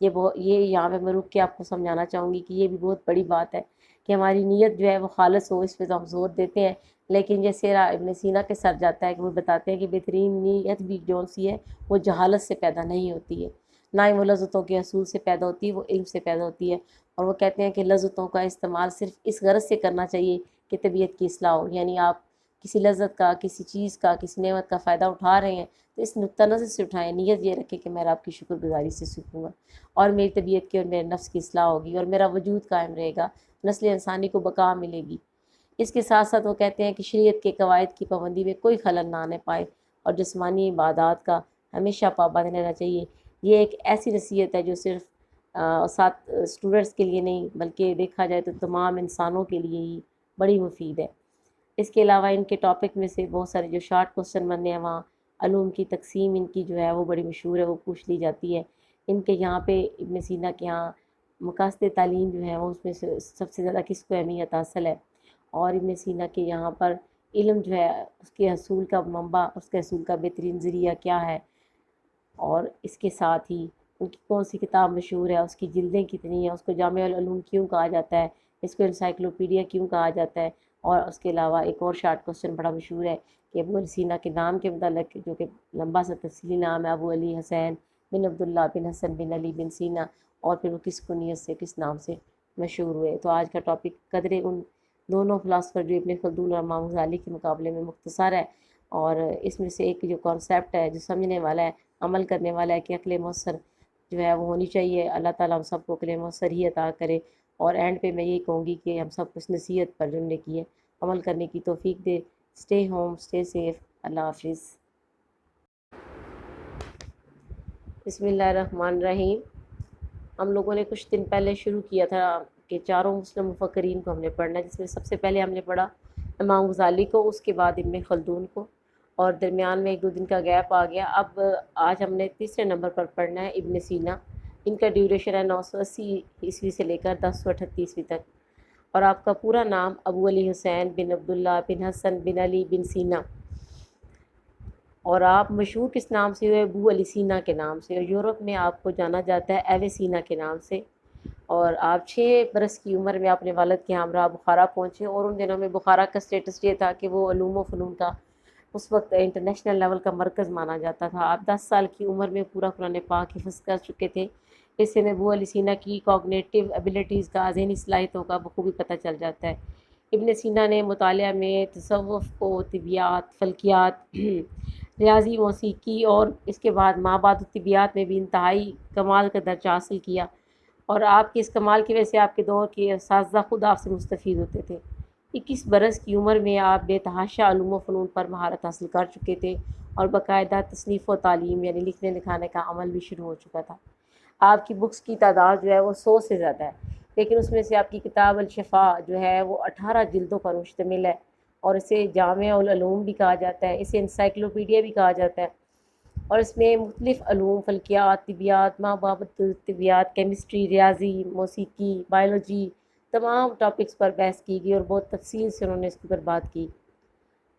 یہ یہاں پہ میں رک کے آپ کو سمجھانا چاہوں گی کہ یہ بھی بہت بڑی بات ہے کہ ہماری نیت جو ہے وہ خالص ہو، اس پہ تو ہم زور دیتے ہیں، لیکن جیسے ابن سینا کے سر جاتا ہے کہ وہ بتاتے ہیں کہ بہترین نیت بھی جو سی ہے وہ جہالت سے پیدا نہیں ہوتی ہے، نہ ہی وہ لذتوں کے حصول سے پیدا ہوتی ہے، وہ علم سے پیدا ہوتی ہے۔ اور وہ کہتے ہیں کہ لذتوں کا استعمال صرف اس غرض سے کرنا چاہیے کہ طبیعت کی اصلاح ہو، یعنی آپ کسی لذت کا، کسی چیز کا، کسی نعمت کا فائدہ اٹھا رہے ہیں تو اس نقطہ نظر سے اٹھائیں، نیت یہ رکھیں کہ میں آپ کی شکر گزاری سے سیکھوں گا، اور میری طبیعت کی اور میرے نفس کی اصلاح ہوگی، اور میرا وجود قائم رہے گا، نسل انسانی کو بقا ملے گی۔ اس کے ساتھ ساتھ وہ کہتے ہیں کہ شریعت کے قواعد کی پابندی میں کوئی خلل نہ آنے پائے، اور جسمانی عبادات کا ہمیشہ پابند رہنا چاہیے۔ یہ ایک ایسی نصیحت ہے جو صرف ساتھ اسٹوڈنٹس کے لیے نہیں بلکہ دیکھا جائے تو تمام انسانوں کے لیے ہی بڑی مفید ہے۔ اس کے علاوہ ان کے ٹاپک میں سے بہت سارے جو شارٹ کوسچن بننے ہیں، وہاں علوم کی تقسیم ان کی جو ہے وہ بڑی مشہور ہے، وہ پوچھ لی جاتی ہے۔ ان کے یہاں پہ ابن سینا کے یہاں مقاصد تعلیم جو ہے وہ اس میں سے سب سے زیادہ کس کو اہمیت حاصل ہے، اور ابن سینا کے یہاں پر علم جو ہے اس کے حصول کا منبع، اس کے حصول کا بہترین ذریعہ کیا ہے، اور اس کے ساتھ ہی ان کی کون سی کتاب مشہور ہے، اس کی جلدیں کتنی ہیں، اس کو جامع العلوم کیوں کہا جاتا ہے، اس کو انسائکلوپیڈیا کیوں کہا جاتا ہے۔ اور اس کے علاوہ ایک اور شارٹ کوسچن بڑا مشہور ہے کہ ابو علی سینا کے نام کے متعلق، جو کہ لمبا سا تفصیلی نام ہے، ابو علی حسین بن عبداللہ بن حسن بن علی بن سینا، اور پھر وہ کس کنیت سے، کس نام سے مشہور ہوئے۔ تو آج کا ٹاپک قدرے ان دونوں فلاسفر جو ابن خلدون اور امام غزالی کے مقابلے میں مختصر ہے، اور اس میں سے ایک جو کانسیپٹ ہے جو سمجھنے والا ہے، عمل کرنے والا ہے، کہ عقل مؤثر جو ہے وہ ہونی چاہیے۔ اللہ تعالیٰ ہم سب کو عقل مؤثر ہی عطا کرے، اور اینڈ پہ میں یہی کہوں گی کہ ہم سب کچھ نصیحت پر جمنے کی ہے، عمل کرنے کی توفیق دے۔ اسٹے ہوم، اسٹے سیف، اللہ حافظ۔ بسم اللہ الرحمن الرحیم۔ ہم لوگوں نے کچھ دن پہلے شروع کیا تھا کہ چاروں مسلم مفکرین کو ہم نے پڑھنا ہے، جس میں سب سے پہلے ہم نے پڑھا امام غزالی کو، اس کے بعد ابن خلدون کو، اور درمیان میں ایک دو دن کا گیپ آ گیا۔ اب آج ہم نے تیسرے نمبر پر پڑھنا ہے ابن سینا۔ ان کا ڈیوریشن ہے 980 عیسوی سے لے کر 1038 عیسوی تک، اور آپ کا پورا نام ابو علی حسین بن عبداللہ بن حسن بن علی بن سینا، اور آپ مشہور کس نام سے ہوئے؟ ابو علی سینا کے نام سے، اور یورپ میں آپ کو جانا جاتا ہے ایوے سینا کے نام سے۔ اور آپ 6 برس کی عمر میں اپنے والد کے ہمراہ بخارا پہنچے، اور ان دنوں میں بخارا کا سٹیٹس یہ تھا کہ وہ علوم و فنون کا اس وقت انٹرنیشنل لیول کا مرکز مانا جاتا تھا۔ آپ 10 سال کی عمر میں پورا قرآن پاک حفظ کر چکے تھے۔ اس سے ابو علی سینا کی کوگنیٹیو ایبیلٹیز کا، ذہنی صلاحیتوں کا بخوبی پتہ چل جاتا ہے۔ ابن سینا نے مطالعہ میں تصوف کو، طبیعیات، فلکیات، ریاضی، موسیقی، اور اس کے بعد مابعد الطبیعیات میں بھی انتہائی کمال کا درجہ حاصل کیا، اور آپ کے اس کمال کی وجہ سے آپ کے دور کے اساتذہ خود آپ سے مستفید ہوتے تھے۔ 21 برس کی عمر میں آپ بے تحاشا علوم و فنون پر مہارت حاصل کر چکے تھے، اور باقاعدہ تصنیف و تعلیم یعنی لکھنے لکھانے کا عمل بھی شروع ہو چکا تھا۔ آپ کی بکس کی تعداد جو ہے وہ 100 سے زیادہ ہے، لیکن اس میں سے آپ کی کتاب الشفا جو ہے وہ 18 جلدوں پر مشتمل ہے، اور اسے جامع العلوم بھی کہا جاتا ہے، اسے انسائکلوپیڈیا بھی کہا جاتا ہے، اور اس میں مختلف علوم، فلکیات، طبیعیات، مابعد الطبیعیات، کیمسٹری، ریاضی، موسیقی، بائیولوجی، تمام ٹاپکس پر بحث کی گئی اور بہت تفصیل سے انہوں نے اس کے اوپر بات کی۔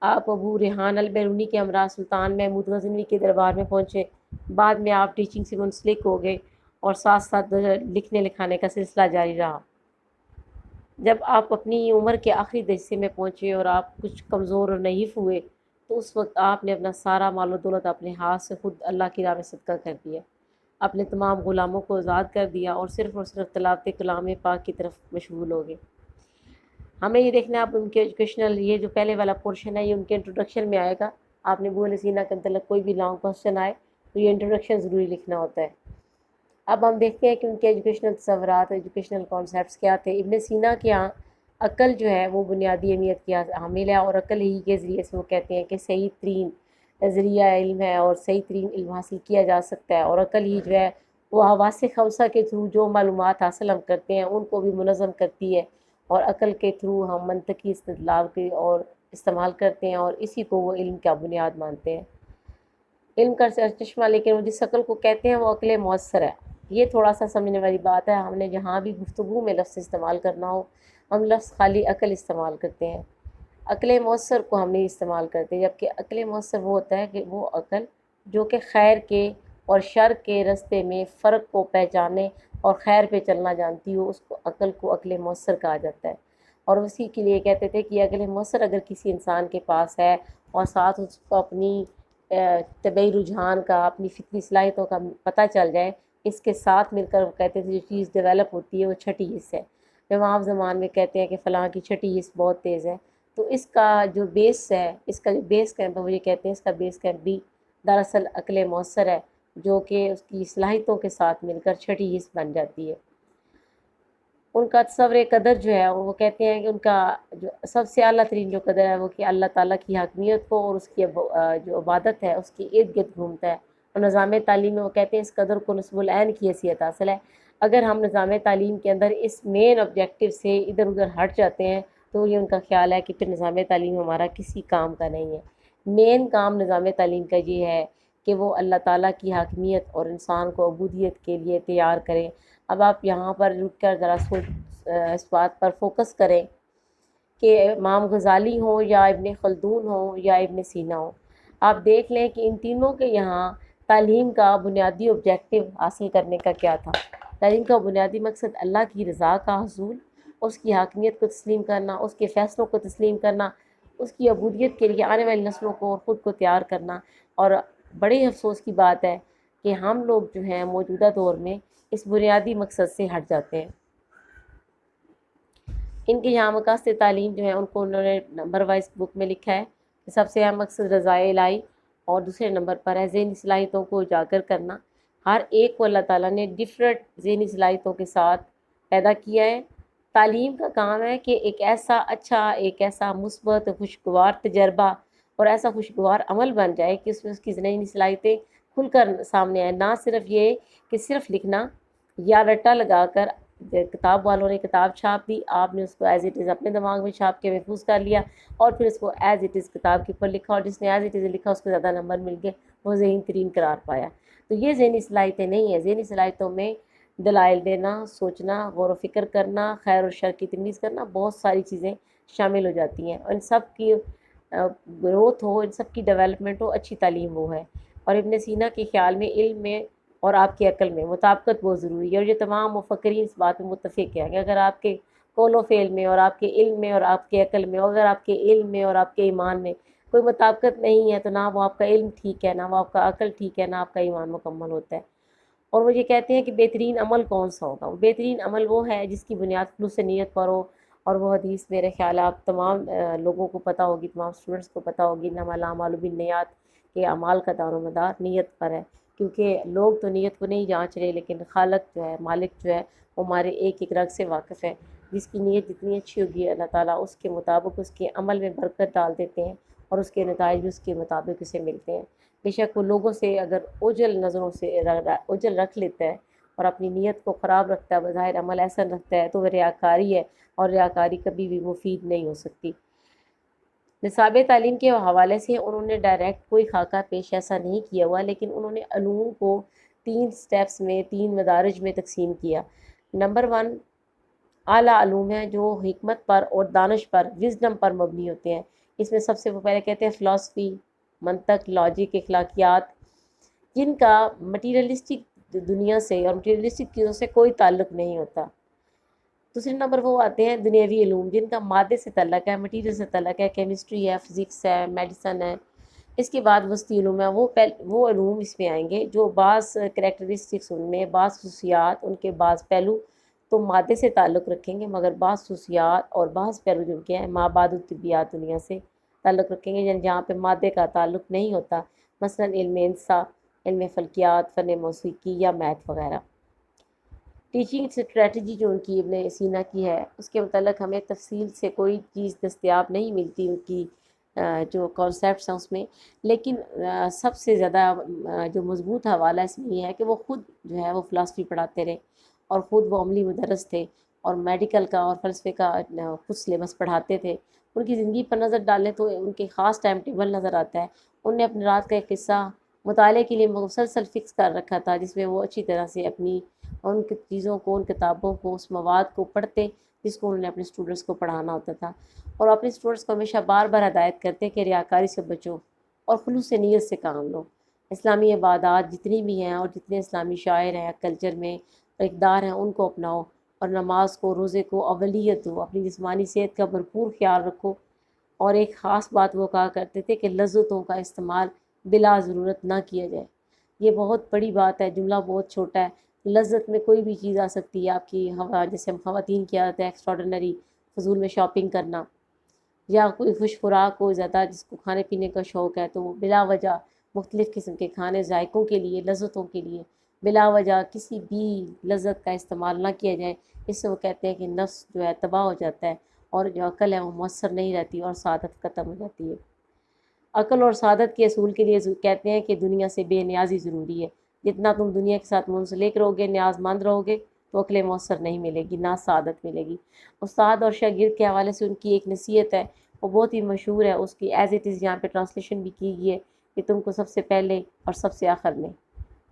آپ ابو ریحان البیرونی کے ہمراہ سلطان محمود غزنوی کے دربار میں پہنچے۔ بعد میں آپ ٹیچنگ سے منسلک ہو گئے اور ساتھ ساتھ لکھنے لکھانے کا سلسلہ جاری رہا۔ جب آپ اپنی عمر کے آخری حصے میں پہنچے اور آپ کچھ کمزور اور نحیف ہوئے تو اس وقت آپ نے اپنا سارا مال و دولت اپنے ہاتھ سے خود اللہ کی راہ میں صدقہ کر دیا، اپنے تمام غلاموں کو آزاد کر دیا اور صرف تلاوت کلام پاک کی طرف مشغول ہو گئے۔ ہمیں یہ دیکھنا ہے اب ان کے ایجوکیشنل، یہ جو پہلے والا پورشن ہے یہ ان کے انٹروڈکشن میں آئے گا۔ آپ نے ابو علیہ سینا کے متعلق کوئی بھی لانگ کوسچن آئے تو یہ انٹروڈکشن ضروری لکھنا ہوتا ہے۔ اب ہم دیکھتے ہیں کہ ان کے ایجوکیشنل تصورات، ایجوکیشنل کانسیپٹس کیا تھے۔ ابن سینا کے یہاں عقل جو ہے وہ بنیادی اہمیت کی حامل ہے، اور عقل ہی کے ذریعے سے وہ کہتے ہیں کہ صحیح ترین ذریعہ علم ہے اور صحیح ترین علم حاصل کیا جا سکتا ہے، اور عقل ہی جو ہے وہ حواس خمسہ کے تھرو جو معلومات حاصل ہم کرتے ہیں ان کو بھی منظم کرتی ہے، اور عقل کے تھرو ہم منطقی استدلال کے اور استعمال کرتے ہیں، اور اسی کو وہ علم کا بنیاد مانتے ہیں۔ علم کا چشمہ، لیکن وہ جس عقل کو کہتے ہیں وہ عقل مؤثر ہے۔ یہ تھوڑا سا سمجھنے والی بات ہے، ہم نے جہاں بھی گفتگو میں لفظ استعمال کرنا ہو ہم لفظ خالی عقل استعمال کرتے ہیں، عقل مؤثر کو ہم نہیں استعمال کرتے، جبکہ عقل مؤثر وہ ہوتا ہے کہ وہ عقل جو کہ خیر کے اور شر کے راستے میں فرق کو پہچانے اور خیر پہ چلنا جانتی ہو، اس کو عقل مؤثر کہا جاتا ہے۔ اور اسی کے لیے کہتے تھے کہ عقل مؤثر اگر کسی انسان کے پاس ہے اور ساتھ اس کو اپنی طبعی رجحان کا، اپنی فطری صلاحیتوں کا پتہ چل جائے، اس کے ساتھ مل کر وہ کہتے تھے جو چیز ڈیولپ ہوتی ہے وہ چھٹی حص ہے۔ جب آپ زمان میں کہتے ہیں کہ فلاں کی چھٹی حص بہت تیز ہے، تو اس کا جو بیس ہے، اس کا جو بیس کیمپ ہے وہ یہ کہتے ہیں اس کا بیس کیمپ بھی دراصل عقل مؤثر ہے، جو کہ اس کی صلاحیتوں کے ساتھ مل کر چھٹی حص بن جاتی ہے۔ ان کا تصور قدر جو ہے وہ کہتے ہیں کہ ان کا جو سب سے اعلیٰ ترین جو قدر ہے وہ کہ اللہ تعالیٰ کی حاکمیت کو اور اس کی جو عبادت ہے اس کی ارد گرد گھومتا ہے، اور نظام تعلیم میں وہ کہتے ہیں اس قدر کو نصب العین کی حیثیت حاصل ہے۔ اگر ہم نظام تعلیم کے اندر اس مین آبجیکٹیو سے ادھر ادھر ہٹ جاتے ہیں تو یہ ان کا خیال ہے کہ پھر نظام تعلیم ہمارا کسی کام کا نہیں ہے۔ مین کام نظام تعلیم کا یہ ہے کہ وہ اللہ تعالیٰ کی حاکمیت اور انسان کو عبودیت کے لیے تیار کریں۔ اب آپ یہاں پر رک کر ذرا اس بات پر فوکس کریں کہ امام غزالی ہوں یا ابن خلدون ہوں یا ابن سینا ہوں، آپ دیکھ لیں کہ ان تینوں کے یہاں تعلیم کا بنیادی آبجیکٹیو حاصل کرنے کا کیا تھا۔ تعلیم کا بنیادی مقصد اللہ کی رضا کا حصول، اس کی حاکمیت کو تسلیم کرنا، اس کے فیصلوں کو تسلیم کرنا، اس کی عبودیت کے لیے آنے والی نسلوں کو اور خود کو تیار کرنا۔ اور بڑے افسوس کی بات ہے کہ ہم لوگ جو ہیں موجودہ دور میں اس بنیادی مقصد سے ہٹ جاتے ہیں۔ ان کے یہاں مقاصد تعلیم جو ہے ان کو انہوں نے نمبر وائز بک میں لکھا ہے کہ سب سے اہم مقصد رضائے الہی، اور دوسرے نمبر پر ہے ذہنی صلاحیتوں کو اجاگر کرنا۔ ہر ایک کو اللہ تعالیٰ نے ڈفرینٹ ذہنی صلاحیتوں کے ساتھ پیدا کیا ہے۔ تعلیم کا کام ہے کہ ایک ایسا اچھا، ایک ایسا مثبت خوشگوار تجربہ اور ایسا خوشگوار عمل بن جائے کہ اس میں اس کی ذہنی صلاحیتیں کھل کر سامنے آئیں، نہ صرف یہ کہ صرف لکھنا یا رٹا لگا کر کتاب والوں نے کتاب چھاپ دی، آپ نے اس کو ایز اٹ از اپنے دماغ میں چھاپ کے محفوظ کر لیا اور پھر اس کو ایز اٹ از کتاب کے اوپر لکھا، اور جس نے ایز اٹ از لکھا اس کو زیادہ نمبر مل گئے، وہ ذہین ترین قرار پایا۔ تو یہ ذہنی صلاحیتیں نہیں ہیں۔ ذہنی صلاحیتوں میں دلائل دینا، سوچنا، غور و فکر کرنا، خیر اور شر کی تمیز کرنا، بہت ساری چیزیں شامل ہو جاتی ہیں، اور ان سب کی گروتھ ہو، ان سب کی ڈیولپمنٹ ہو، اچھی تعلیم وہ ہے۔ اور ابن سینا کے خیال میں علم میں اور آپ کی عقل میں مطابقت بہت ضروری ہے، اور یہ تمام مفکرین اس بات میں متفق ہیں کہ اگر آپ کے قول و فعل میں اور آپ کے علم میں اور آپ کے عقل میں، اور اگر آپ کے علم میں اور آپ کے ایمان میں کوئی مطابقت نہیں ہے تو نہ وہ آپ کا علم ٹھیک ہے، نہ وہ آپ کا عقل ٹھیک ہے، نہ آپ کا ایمان مکمل ہوتا ہے۔ اور وہ یہ کہتے ہیں کہ بہترین عمل کون سا ہوگا؟ وہ بہترین عمل وہ ہے جس کی بنیاد خلوص نیت پر ہو، اور وہ حدیث میرے خیال آپ تمام لوگوں کو پتہ ہوگی، تمام اسٹوڈنٹس کو پتہ ہوگی، انما الاعمال بالنیات، کہ اعمال کا دار و مدار نیت پر ہے، کیونکہ لوگ تو نیت کو نہیں جانچ رہے، لیکن خالق جو ہے، مالک جو ہے، وہ ہمارے ایک ایک رگ سے واقف ہے۔ جس کی نیت جتنی اچھی ہوگی اللہ تعالیٰ اس کے مطابق اس کے عمل میں برکت ڈال دیتے ہیں، اور اس کے نتائج بھی اس کے مطابق اسے ملتے ہیں۔ بے شک وہ لوگوں سے اگر اوجھل نظروں سے اوجھل رکھ لیتا ہے اور اپنی نیت کو خراب رکھتا ہے، بظاہر عمل ایسا رکھتا ہے، تو وہ ریاکاری ہے، اور ریاکاری کبھی بھی مفید نہیں ہو سکتی۔ نصاب تعلیم کے حوالے سے انہوں نے ڈائریکٹ کوئی خاکہ پیش ایسا نہیں کیا ہوا، لیکن انہوں نے علوم کو 3 سٹیپس میں، 3 مدارج میں تقسیم کیا۔ نمبر 1 اعلیٰ علوم ہیں جو حکمت پر اور دانش پر، وزڈم پر مبنی ہوتے ہیں۔ اس میں سب سے وہ پہلے کہتے ہیں فلاسفی، منطق، لاجک، اخلاقیات، جن کا مٹیریلسٹک دنیا سے اور مٹیریلسٹک چیزوں سے کوئی تعلق نہیں ہوتا۔ دوسرے نمبر وہ آتے ہیں دنیاوی علوم، جن کا مادے سے تعلق ہے، مٹیریل سے تعلق ہے، کیمسٹری ہے، فزکس ہے، میڈیسن ہے۔ اس کے بعد وسطی علوم ہے، وہ علوم اس میں آئیں گے جو بعض کریکٹرسٹکس، ان میں بعض خصوصیات، ان کے بعض پہلو تو مادے سے تعلق رکھیں گے، مگر بعض خصوصیات اور بعض پہلو جو کے ہیں مابعد الطبیات دنیا سے تعلق رکھیں گے، یعنی جہاں پہ مادے کا تعلق نہیں ہوتا، مثلا علم انسا، علم فلکیات، فن موسیقی یا میتھ وغیرہ۔ ٹیچنگ اسٹریٹجی جو ان کی ابن سینا کی ہے، اس کے متعلق ہمیں تفصیل سے کوئی چیز دستیاب نہیں ملتی، ان کی جو کانسیپٹس ہیں اس میں، لیکن سب سے زیادہ جو مضبوط حوالہ اس میں یہ ہے کہ وہ خود جو ہے وہ فلاسفی پڑھاتے رہے، اور خود وہ عملی مدرس تھے، اور میڈیکل کا اور فلسفے کا خود سلیبس پڑھاتے تھے۔ ان کی زندگی پر نظر ڈالیں تو ان کے خاص ٹائم ٹیبل نظر آتا ہے۔ ان نے اپنے رات کا ایک قصہ مطالعے کے لیے مسلسل فکس کر رکھا تھا، جس میں وہ اچھی طرح سے اپنی ان کی چیزوں کو، ان کتابوں کو، اس مواد کو پڑھتے جس کو انہوں نے اپنے اسٹوڈنٹس کو پڑھانا ہوتا تھا، اور اپنے اسٹوڈنٹس کو ہمیشہ بار بار ہدایت کرتے کہ ریاکاری سے بچو اور خلوص نیت سے کام لو۔ اسلامی عبادات جتنی بھی ہیں اور جتنے اسلامی شاعر ہیں، کلچر میں اقدار ہیں، ان کو اپناؤ، اور نماز کو، روزے کو اولیت دو، اپنی جسمانی صحت کا بھرپور خیال رکھو۔ اور ایک خاص بات وہ کہا کرتے تھے کہ لذتوں کا استعمال بلا ضرورت نہ کیا جائے۔ یہ بہت بڑی بات ہے، جملہ بہت چھوٹا ہے۔ لذت میں کوئی بھی چیز آ سکتی ہے، آپ کی ہوا، جیسے ہم خواتین کی عادت ہے ایکسٹراڈنری فضول میں شاپنگ کرنا، یا کوئی خوش خوراک ہو زیادہ جس کو کھانے پینے کا شوق ہے، تو وہ بلا وجہ مختلف قسم کے کھانے ذائقوں کے لیے، لذتوں کے لیے بلا وجہ کسی بھی لذت کا استعمال نہ کیا جائے۔ اس سے وہ کہتے ہیں کہ نفس جو ہے تباہ ہو جاتا ہے، اور جو عقل ہے وہ مؤثر نہیں رہتی، اور سعادت ختم ہو جاتی ہے۔ عقل اور سعادت کے اصول کے لیے کہتے ہیں کہ دنیا سے بے نیازی ضروری ہے۔ جتنا تم دنیا کے ساتھ منسلک رہو گے، نیاز مند رہو گے، تو عقل مؤثر نہیں ملے گی، نہ سعادت ملے گی۔ استاد اور شاگرد کے حوالے سے ان کی ایک نصیحت ہے، وہ بہت ہی مشہور ہے، اس کی ایز اٹ از یہاں پہ ٹرانسلیشن بھی کی گئی ہے کہ تم کو سب سے پہلے اور سب سے آخر میں،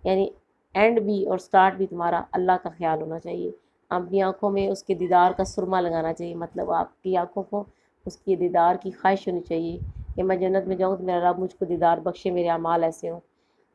یعنی اینڈ بھی اور سٹارٹ بھی تمہارا اللہ کا خیال ہونا چاہیے۔ اپنی آنکھوں میں اس کے دیدار کا سرما لگانا چاہیے، مطلب آپ کی آنکھوں کو اس کے دیدار کی خواہش ہونی چاہیے کہ میں جنت میں جاؤں تو میرا رب مجھ کو دیدار بخشے، میرے اعمال ایسے ہوں۔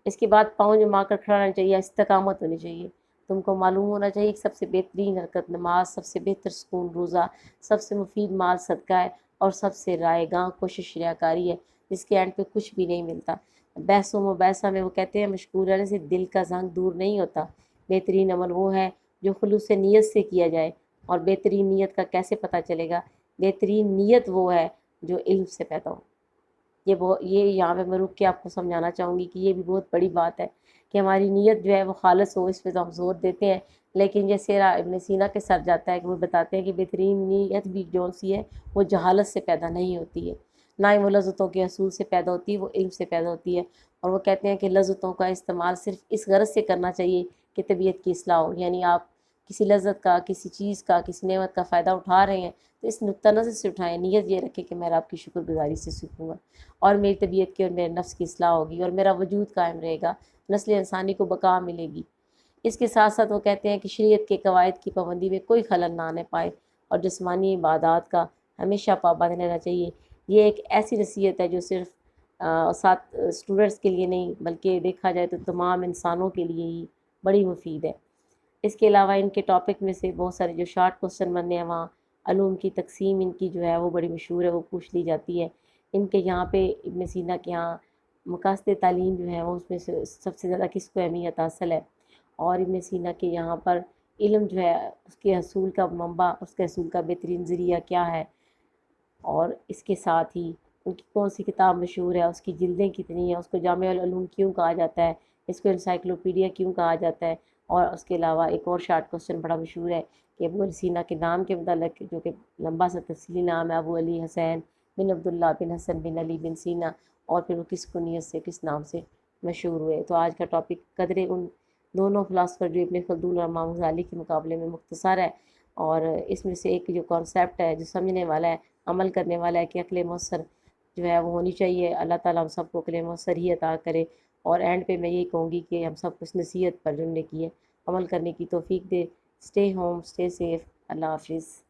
اس کے بعد پاؤں جما کر کھڑا رہنا چاہیے، استقامت ہونی چاہیے۔ تم کو معلوم ہونا چاہیے کہ سب سے بہترین حرکت نماز، سب سے بہتر سکون روزہ، سب سے مفید مال صدقہ ہے، اور سب سے رائے گاں کوشش ریاکاری ہے، جس کے اینڈ پہ کچھ بھی نہیں ملتا۔ بحث و مباحثہ میں وہ کہتے ہیں مشغول رہنے سے دل کا زنگ دور نہیں ہوتا۔ بہترین عمل وہ ہے جو خلوص نیت سے کیا جائے، اور بہترین نیت کا کیسے پتہ چلے گا؟ بہترین نیت وہ ہے جو علم سے پیدا ہو۔ یہ یہاں پہ میں رک کے آپ کو سمجھانا چاہوں گی کہ یہ بھی بہت بڑی بات ہے کہ ہماری نیت جو ہے وہ خالص ہو، اس پہ تو ہم زور دیتے ہیں، لیکن جیسے ابن سینا کے ساتھ جاتا ہے کہ وہ بتاتے ہیں کہ بہترین نیت بھی جو سی ہے وہ جہالت سے پیدا نہیں ہوتی ہے، نہ ہی وہ لذتوں کے حصول سے پیدا ہوتی ہے، وہ علم سے پیدا ہوتی ہے۔ اور وہ کہتے ہیں کہ لذتوں کا استعمال صرف اس غرض سے کرنا چاہیے کہ طبیعت کی اصلاح ہو، یعنی آپ کسی لذت کا، کسی چیز کا، کسی نعمت کا فائدہ اٹھا رہے ہیں تو اس نقطہ نظر سے اٹھائیں، نیت یہ رکھیں کہ میں آپ کی شکر گزاری سے سیکھوں گا، اور میری طبیعت کی اور میرے نفس کی اصلاح ہوگی، اور میرا وجود قائم رہے گا، نسل انسانی کو بقا ملے گی۔ اس کے ساتھ ساتھ وہ کہتے ہیں کہ شریعت کے قواعد کی پابندی میں کوئی خلل نہ آنے پائے، اور جسمانی عبادات کا ہمیشہ پابند رہنا چاہیے۔ یہ ایک ایسی نصیحت ہے جو صرف ساتھ اسٹوڈنٹس کے لیے نہیں، بلکہ دیکھا جائے تو تمام انسانوں کے لیے ہی بڑی مفید ہے۔ اس کے علاوہ ان کے ٹاپک میں سے بہت سارے جو شارٹ کوسچن بننے ہیں، وہاں علوم کی تقسیم ان کی جو ہے وہ بڑی مشہور ہے، وہ پوچھ لی جاتی ہے۔ ان کے یہاں پہ ابن سینا کے یہاں مقاصد تعلیم جو ہے وہ اس میں سے سب سے زیادہ کس کو اہمیت حاصل ہے، اور ابن سینا کے یہاں پر علم جو ہے اس کے حصول کا منبع، اس کے حصول کا بہترین ذریعہ کیا ہے، اور اس کے ساتھ ہی ان کی کون سی کتاب مشہور ہے، اس کی جلدیں کتنی ہیں، اس کو جامع العلوم کیوں کہا جاتا ہے، اس کو انسائکلوپیڈیا کیوں کہا جاتا ہے۔ اور اس کے علاوہ ایک اور شارٹ کوسچن بڑا مشہور ہے کہ ابو سینا کے نام کے متعلق، جو کہ لمبا سا تفصیلی نام ہے، ابو علی حسین بن عبداللہ بن حسن بن علی بن سینا، اور پھر وہ کس کنیت سے، کس نام سے مشہور ہوئے۔ تو آج کا ٹاپک قدرے ان دونوں فلاسفر جو ابن خلدون اور امام غزالی کے مقابلے میں مختصر ہے، اور اس میں سے ایک جو کانسیپٹ ہے جو سمجھنے والا ہے، عمل کرنے والا ہے، کہ عقل مؤثر جو ہے وہ ہونی چاہیے۔ اللہ تعالیٰ ہم سب کو عقل مؤثر ہی عطا کرے، اور اینڈ پہ میں یہی کہوں گی کہ ہم سب کچھ نصیحت پر جمنے کی ہے، عمل کرنے کی توفیق دے۔ اسٹے ہوم، اسٹے سیف، اللہ حافظ۔